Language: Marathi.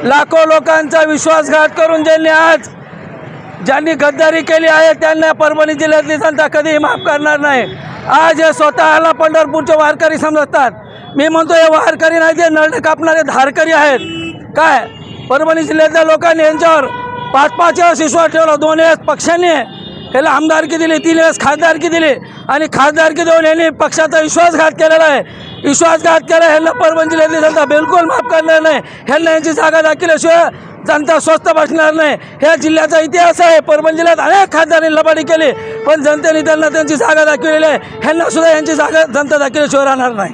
लाखो लोकांचा विश्वासघात करून ज्यांनी गद्दारी केली आहे त्यांना परभणी जिल्ह्यातली जनता कधीही माफ करणार नाही। आज हे स्वतःला पंढरपूरचे वारकरी समजतात। मी म्हणतो हे वारकरी नाही, ते नळ कापणारे धारकरी आहेत। काय परभणी जिल्ह्यातल्या लोकांनी यांच्यावर 5-5 वेळेस विश्वास ठेवला। 2 वेळेस पक्षाने ह्याला आमदारकी दिली, 3 वेळेस खासदारकी दिली आणि खासदारकी देऊन यांनी पक्षाचा विश्वासघात केलेला आहे। विश्वासघात केला ह्यांना परभणी जिल्ह्यातली जनता बिलकुल माफ करणार नाही। ह्यांना यांची जागा दाखवल्याशिवाय जनता स्वस्थ बसणार नाही। ह्या जिल्ह्याचा इतिहास आहे। परभणी जिल्ह्यात अनेक खासदारांनी लबाडी केली, पण जनतेने त्यांना त्यांची जागा दाखवलेली आहे। ह्यांना सुद्धा यांची जागा जनता दाखवल्याशिवाय राहणार नाही।